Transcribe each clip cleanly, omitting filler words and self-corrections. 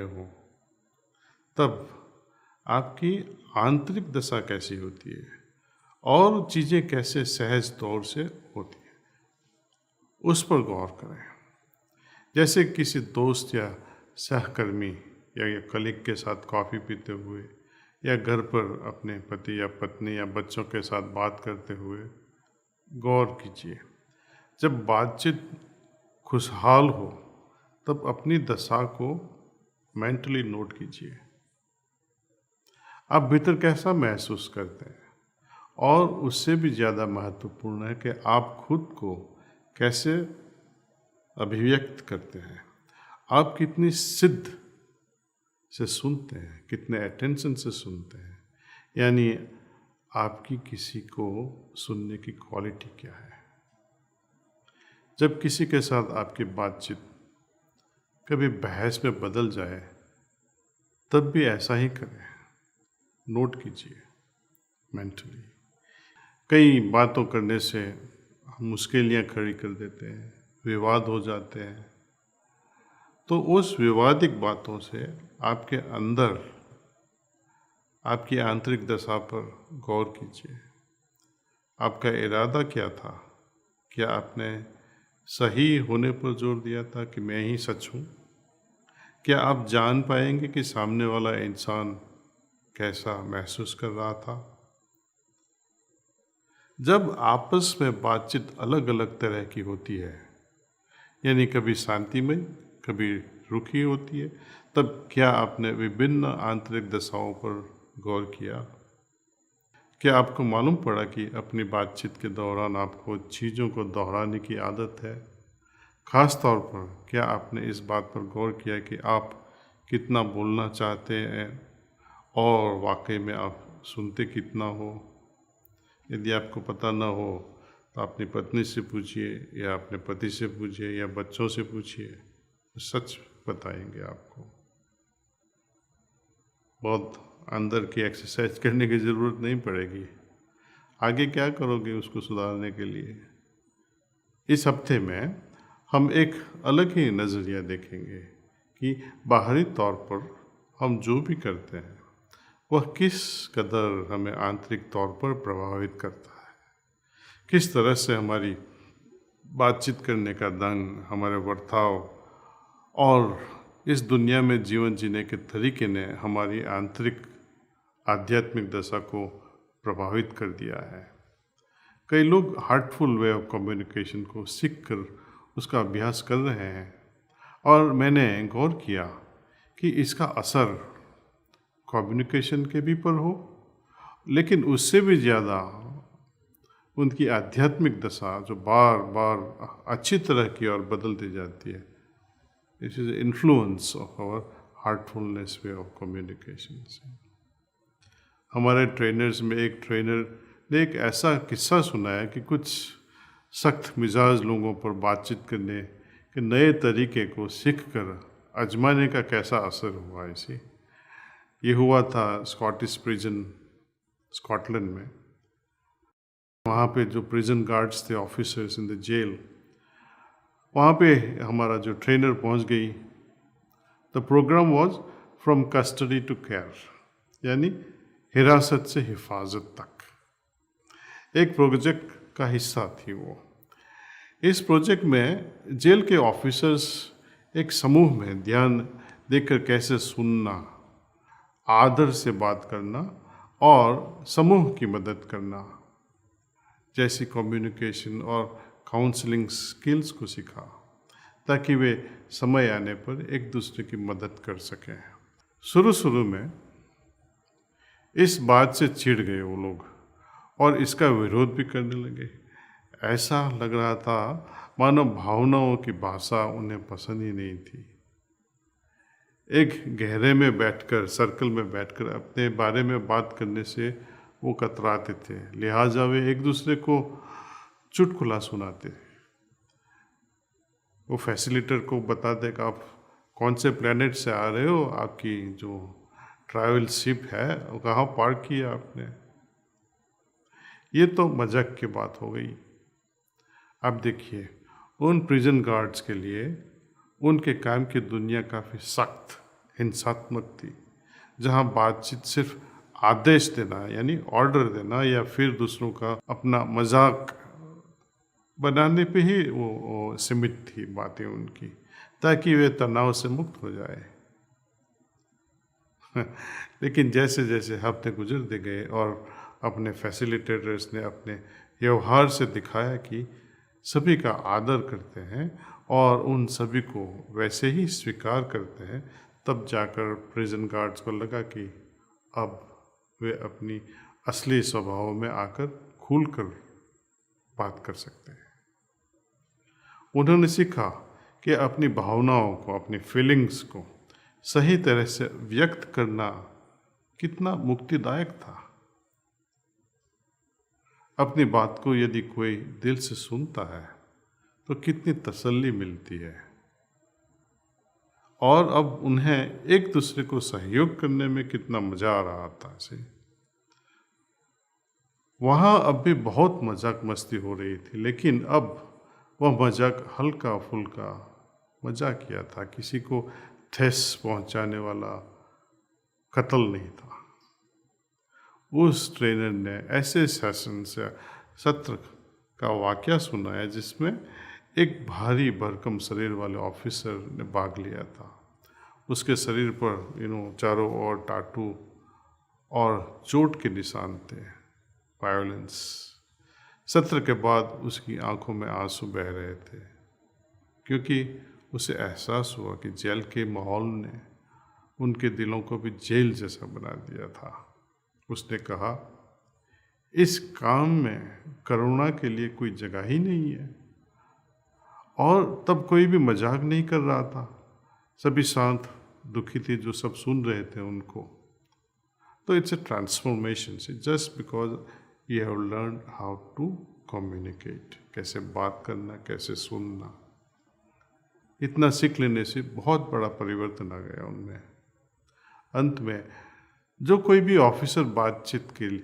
हो, तब आपकी आंतरिक दशा कैसी होती है और चीज़ें कैसे सहज तौर से होती हैं, उस पर गौर करें। जैसे किसी दोस्त या सहकर्मी या कलीग के साथ कॉफ़ी पीते हुए या घर पर अपने पति या पत्नी या बच्चों के साथ बात करते हुए गौर कीजिए। जब बातचीत खुशहाल हो तब अपनी दशा को मेंटली नोट कीजिए। आप भीतर कैसा महसूस करते हैं, और उससे भी ज़्यादा महत्वपूर्ण है कि आप खुद को कैसे अभिव्यक्त करते हैं। आप कितनी सिद्ध से सुनते हैं, कितने अटेंशन से सुनते हैं, यानी आपकी किसी को सुनने की क्वालिटी क्या है। जब किसी के साथ आपकी बातचीत कभी बहस में बदल जाए तब भी ऐसा ही करें, नोट कीजिए मेंटली। कई बातों करने से हम मुश्किलें खड़ी कर देते हैं, विवाद हो जाते हैं, तो उस विवादिक बातों से आपके अंदर आपकी आंतरिक दशा पर गौर कीजिए। आपका इरादा क्या था? क्या आपने सही होने पर जोर दिया था कि मैं ही सच हूँ? क्या आप जान पाएंगे कि सामने वाला इंसान कैसा महसूस कर रहा था? जब आपस में बातचीत अलग अलग तरह की होती है, यानी कभी शांतिमय, कभी रुखी होती है, तब क्या आपने विभिन्न आंतरिक दशाओं पर गौर किया? क्या आपको मालूम पड़ा कि अपनी बातचीत के दौरान आपको चीज़ों को दोहराने की आदत है? ख़ास तौर पर क्या आपने इस बात पर गौर किया कि आप कितना बोलना चाहते हैं और वाकई में आप सुनते कितना हो? यदि आपको पता न हो तो अपनी पत्नी से पूछिए या अपने पति से पूछिए या बच्चों से पूछिए, सच बताएंगे आपको। बहुत अंदर की एक्सरसाइज करने की ज़रूरत नहीं पड़ेगी। आगे क्या करोगे उसको सुधारने के लिए? इस हफ्ते में हम एक अलग ही नज़रिया देखेंगे कि बाहरी तौर पर हम जो भी करते हैं वह किस कदर हमें आंतरिक तौर पर प्रभावित करता है। किस तरह से हमारी बातचीत करने का ढंग, हमारे बर्ताव और इस दुनिया में जीवन जीने के तरीके ने हमारी आंतरिक आध्यात्मिक दशा को प्रभावित कर दिया है। कई लोग हार्टफुल वे ऑफ कम्युनिकेशन को सीख कर उसका अभ्यास कर रहे हैं, और मैंने गौर किया कि इसका असर कम्युनिकेशन के भी पर हो, लेकिन उससे भी ज़्यादा उनकी आध्यात्मिक दशा जो बार बार अच्छी तरह की ओर बदलती जाती है। This is influence of our heartfulness way of communication. हमारे ट्रेनर्स में एक ट्रेनर ने एक ऐसा किस्सा सुनाया कि कुछ सख्त मिजाज लोगों पर बातचीत करने के नए तरीके को सीखकर आजमाने का कैसा असर हुआ इसे। ये हुआ था स्कॉटिश प्रिजन, स्कॉटलैंड में। वहाँ पे जो प्रिजन गार्ड्स थे, ऑफिसर्स इन द जेल, वहाँ पे हमारा जो ट्रेनर पहुँच गई। The programme was from custody to care, यानी हिरासत से हिफाजत तक। एक प्रोजेक्ट का हिस्सा थी वो। इस प्रोजेक्ट में जेल के ऑफिसर्स एक समूह में ध्यान देकर कैसे सुनना, आदर से बात करना और समूह की मदद करना जैसी कम्युनिकेशन और काउंसलिंग स्किल्स को सीखा, ताकि वे समय आने पर एक दूसरे की मदद कर सकें। शुरू में इस बात से चिढ़ गए वो लोग और इसका विरोध भी करने लगे। ऐसा लग रहा था मानो भावनाओं की भाषा उन्हें पसंद ही नहीं थी। एक गहरे में बैठकर, सर्कल में बैठकर अपने बारे में बात करने से वो कतराते थे, लिहाजा वे एक दूसरे को चुटकुला सुनाते। वो फैसिलिटर को बताते कि आप कौन से प्लेनेट से आ रहे हो, आपकी जो ट्रैवल शिप है वो कहाँ पार्क किया आपने। ये तो मजाक की बात हो गई। अब देखिए, उन प्रिजन गार्ड्स के लिए उनके काम की दुनिया काफ़ी सख्त हिंसात्मक थी, जहाँ बातचीत सिर्फ आदेश देना यानी ऑर्डर देना या फिर दूसरों का अपना मजाक बनाने पे ही वो सीमित थी बातें उनकी, ताकि वे तनाव से मुक्त हो जाए। लेकिन जैसे जैसे हफ्ते गुजरते गए और अपने फैसिलिटेटर्स ने अपने व्यवहार से दिखाया कि सभी का आदर करते हैं और उन सभी को वैसे ही स्वीकार करते हैं, तब जाकर प्रिजन गार्ड्स को लगा कि अब वे अपनी असली स्वभाव में आकर खुलकर बात कर सकते हैं। उन्होंने सीखा कि अपनी भावनाओं को, अपनी फीलिंग्स को सही तरह से व्यक्त करना कितना मुक्तिदायक था। अपनी बात को यदि कोई दिल से सुनता है तो कितनी तसल्ली मिलती है, और अब उन्हें एक दूसरे को सहयोग करने में कितना मजा आ रहा था। वहाँ अब भी बहुत मजाक मस्ती हो रही थी, लेकिन अब वह मजाक हल्का फुल्का मजाक किया था, किसी को ठेस पहुंचाने वाला कत्ल नहीं था। उस ट्रेनर ने ऐसे सेशन से सत्र का वाकया सुनाया जिसमें एक भारी भरकम शरीर वाले ऑफिसर ने भाग लिया था। उसके शरीर पर चारों ओर टाटू और चोट के निशान थे, वायलेंस। सत्र के बाद उसकी आंखों में आंसू बह रहे थे, क्योंकि उसे एहसास हुआ कि जेल के माहौल ने उनके दिलों को भी जेल जैसा बना दिया था। उसने कहा, इस काम में करुणा के लिए कोई जगह ही नहीं है। और तब कोई भी मजाक नहीं कर रहा था, सभी शांत दुखी थे जो सब सुन रहे थे उनको। तो it's a transformation just because you have learn how to communicate, कैसे बात करना, कैसे सुनना। इतना सीख लेने से बहुत बड़ा परिवर्तन आ गया उनमें। अंत में जो कोई भी ऑफिसर बातचीत के लिए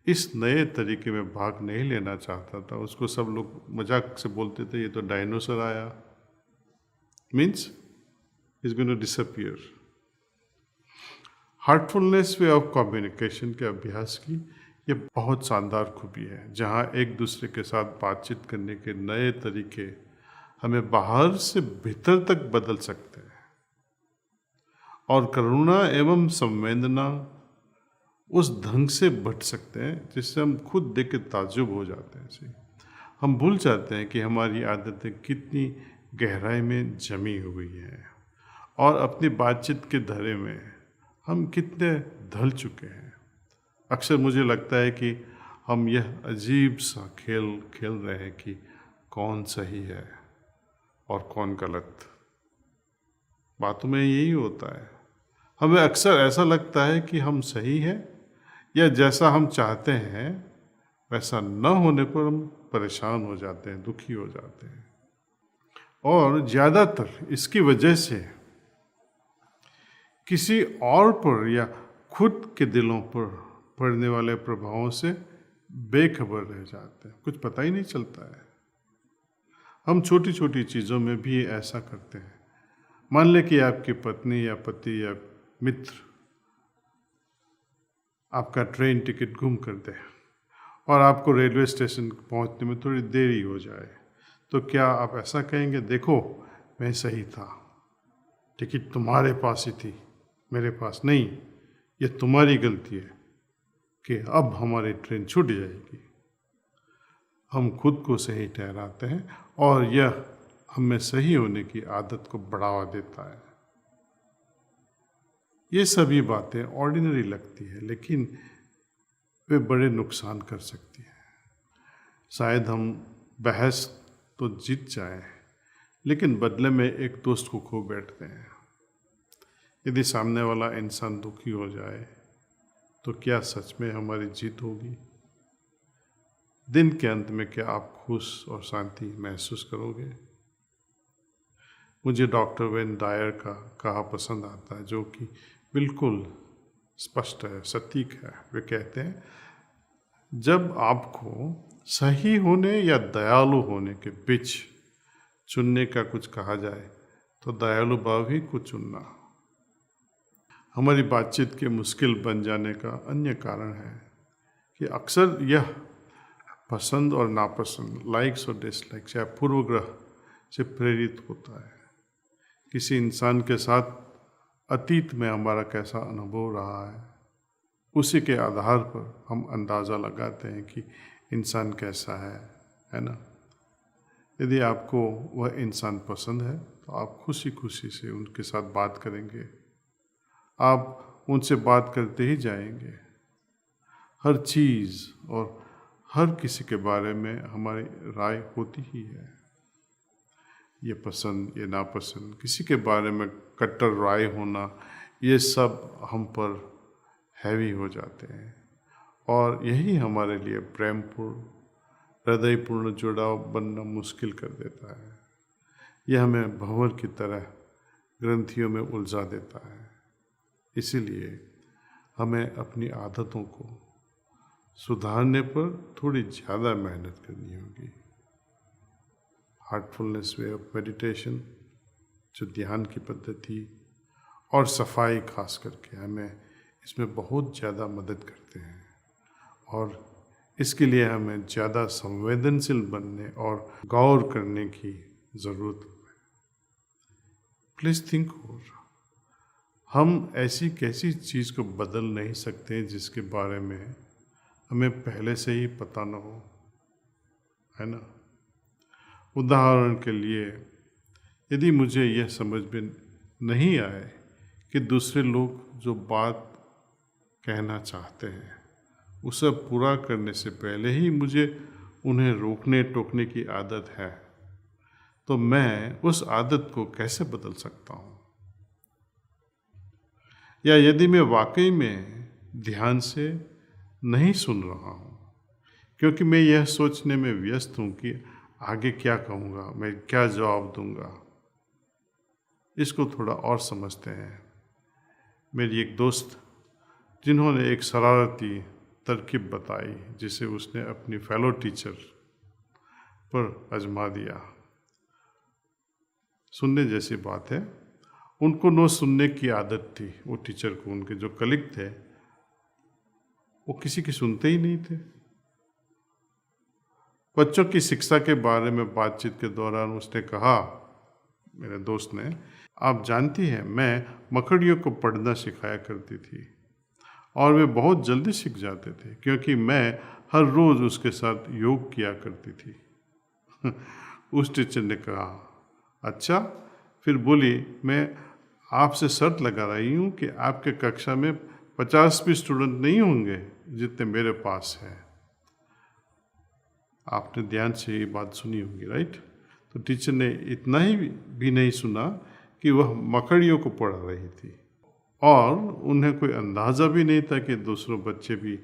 इस नए तरीके में भाग नहीं लेना चाहता था, उसको सब लोग मजाक से बोलते थे, ये तो डायनासोर आया, means is going to disappear. Heartfulness way of communication के अभ्यास की ये बहुत शानदार खूबी है, जहाँ एक दूसरे के साथ बातचीत करने के नए तरीके हमें बाहर से भीतर तक बदल सकते हैं, और करुणा एवं संवेदना उस ढंग से बढ़ सकते हैं जिससे हम खुद देख के ताज्जुब हो जाते हैं। हम भूल जाते हैं कि हमारी आदतें कितनी गहराई में जमी हुई हैं और अपनी बातचीत के धरे में हम कितने ढल चुके हैं। अक्सर मुझे लगता है कि हम यह अजीब सा खेल खेल रहे हैं कि कौन सही है और कौन गलत। बातों में यही होता है, हमें अक्सर ऐसा लगता है कि हम सही हैं या जैसा हम चाहते हैं वैसा न होने पर हम परेशान हो जाते हैं, दुखी हो जाते हैं। और ज़्यादातर इसकी वजह से किसी और पर या खुद के दिलों पर पड़ने वाले प्रभावों से बेखबर रह जाते हैं, कुछ पता ही नहीं चलता है। हम छोटी छोटी चीज़ों में भी ऐसा करते हैं। मान लें कि आपकी पत्नी या पति या मित्र आपका ट्रेन टिकट गुम कर दे और आपको रेलवे स्टेशन पहुंचने में थोड़ी देरी हो जाए, तो क्या आप ऐसा कहेंगे, देखो मैं सही था, टिकट तुम्हारे पास ही थी, मेरे पास नहीं, ये तुम्हारी गलती है कि अब हमारी ट्रेन छूट जाएगी। हम खुद को सही ठहराते हैं और यह हमें सही होने की आदत को बढ़ावा देता है। ये सभी बातें ऑर्डिनरी लगती है, लेकिन वे बड़े नुकसान कर सकती हैं। शायद हम बहस तो जीत जाएं, लेकिन बदले में एक दोस्त को खो बैठते हैं। यदि सामने वाला इंसान दुखी हो जाए तो क्या सच में हमारी जीत होगी? दिन के अंत में क्या आप खुश और शांति महसूस करोगे? मुझे डॉक्टर वेन डायर का कहा पसंद आता है, जो कि बिल्कुल स्पष्ट है, सटीक है। वे कहते हैं, जब आपको सही होने या दयालु होने के बीच चुनने का कुछ कहा जाए तो दयालु भाव ही को चुनना। हमारी बातचीत के मुश्किल बन जाने का अन्य कारण है कि अक्सर यह पसंद और नापसंद, लाइक्स और डिसलाइक्स या पूर्वग्रह से प्रेरित होता है। किसी इंसान के साथ अतीत में हमारा कैसा अनुभव रहा है, उसी के आधार पर हम अंदाज़ा लगाते हैं कि इंसान कैसा है ना। यदि आपको वह इंसान पसंद है तो आप खुशी खुशी से उनके साथ बात करेंगे, आप उनसे बात करते ही जाएंगे। हर चीज़ और हर किसी के बारे में हमारी राय होती ही है। ये पसंद, ये नापसंद, किसी के बारे में कट्टर राय होना, ये सब हम पर हैवी हो जाते हैं और यही हमारे लिए प्रेमपूर्ण, हृदयपूर्ण जुड़ाव बनना मुश्किल कर देता है। यह हमें भंवर की तरह ग्रंथियों में उलझा देता है। इसीलिए हमें अपनी आदतों को सुधारने पर थोड़ी ज़्यादा मेहनत करनी होगी। हार्टफुलनेस वे ऑफ मेडिटेशन, जो ध्यान की पद्धति और सफाई खास करके हमें इसमें बहुत ज़्यादा मदद करते हैं और इसके लिए हमें ज़्यादा संवेदनशील बनने और गौर करने की ज़रूरत है। प्लीज़ थिंक और हम ऐसी कैसी चीज़ को बदल नहीं सकते जिसके बारे में हमें पहले से ही पता न हो, है ना। उदाहरण के लिए, यदि मुझे यह समझ में नहीं आए कि दूसरे लोग जो बात कहना चाहते हैं उसे पूरा करने से पहले ही मुझे उन्हें रोकने टोकने की आदत है, तो मैं उस आदत को कैसे बदल सकता हूँ? या यदि मैं वाकई में ध्यान से नहीं सुन रहा हूँ क्योंकि मैं यह सोचने में व्यस्त हूँ कि आगे क्या कहूँगा, मैं क्या जवाब दूँगा। इसको थोड़ा और समझते हैं। मेरी एक दोस्त, जिन्होंने एक शरारती तरकीब बताई जिसे उसने अपनी फेलो टीचर पर आजमा दिया। सुनने जैसी बात है। उनको न सुनने की आदत थी। वो टीचर को, उनके जो कलीग थे, वो किसी की सुनते ही नहीं थे। बच्चों की शिक्षा के बारे में बातचीत के दौरान उसने कहा, मेरे दोस्त ने, आप जानती हैं मैं मकड़ियों को पढ़ना सिखाया करती थी और वे बहुत जल्दी सीख जाते थे क्योंकि मैं हर रोज़ उसके साथ योग किया करती थी। उस टीचर ने कहा, अच्छा। फिर बोली, मैं आपसे शर्त लगा रही हूँ कि आपके कक्षा में 50 भी स्टूडेंट नहीं होंगे जितने मेरे पास हैं। आपने ध्यान से ये बात सुनी होगी, राइट। तो टीचर ने इतना ही भी नहीं सुना कि वह मकड़ियों को पढ़ा रही थी और उन्हें कोई अंदाज़ा भी नहीं था कि दूसरों बच्चे भी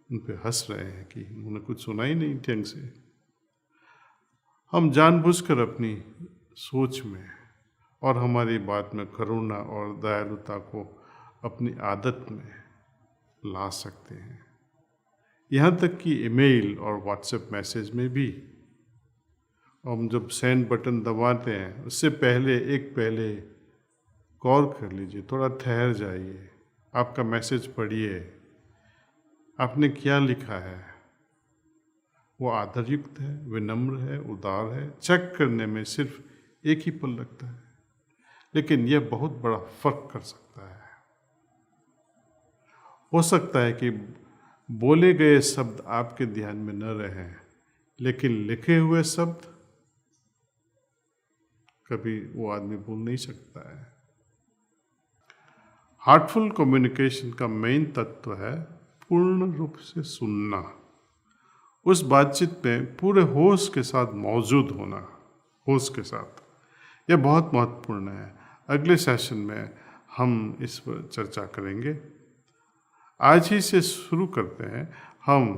उन पर हंस रहे हैं, कि उन्हें कुछ सुना ही नहीं ढंग से। हम जानबूझकर अपनी सोच में और हमारी बात में करुणा और दयालुता को अपनी आदत में ला सकते हैं। यहाँ तक कि ईमेल और व्हाट्सएप मैसेज में भी हम जब सेंड बटन दबाते हैं उससे पहले गौर कर लीजिए, थोड़ा ठहर जाइए, आपका मैसेज पढ़िए, आपने क्या लिखा है, वो आदरयुक्त है, विनम्र है, उदार है। चेक करने में सिर्फ एक ही पल लगता है, लेकिन यह बहुत बड़ा फर्क कर सकता है। हो सकता है कि बोले गए शब्द आपके ध्यान में न रहें, लेकिन लिखे हुए शब्द कभी वो आदमी भूल नहीं सकता है। हार्टफुल कम्युनिकेशन का मेन तत्व है पूर्ण रूप से सुनना, उस बातचीत में पूरे होश के साथ मौजूद होना, होश के साथ। यह बहुत महत्वपूर्ण है। अगले सेशन में हम इस पर चर्चा करेंगे। आज ही से शुरू करते हैं, हम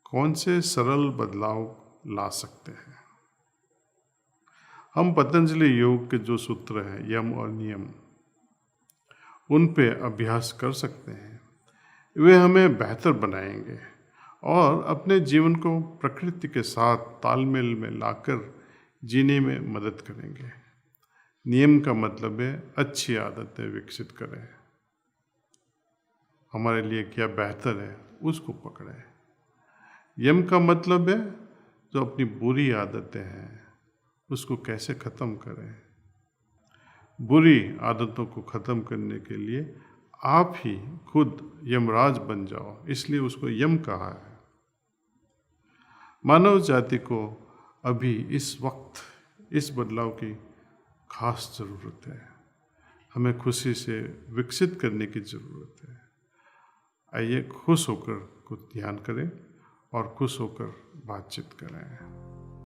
कौन से सरल बदलाव ला सकते हैं। हम पतंजलि योग के जो सूत्र हैं, यम और नियम, उन पे अभ्यास कर सकते हैं। वे हमें बेहतर बनाएंगे और अपने जीवन को प्रकृति के साथ तालमेल में लाकर जीने में मदद करेंगे। नियम का मतलब है अच्छी आदतें विकसित करें। हमारे लिए क्या बेहतर है उसको पकड़ें। यम का मतलब है जो अपनी बुरी आदतें हैं उसको कैसे ख़त्म करें। बुरी आदतों को ख़त्म करने के लिए आप ही खुद यमराज बन जाओ, इसलिए उसको यम कहा है। मानव जाति को अभी इस वक्त इस बदलाव की खास ज़रूरत है। हमें खुशी से विकसित करने की ज़रूरत है। आइए खुश होकर कुछ ध्यान करें और खुश होकर बातचीत करें।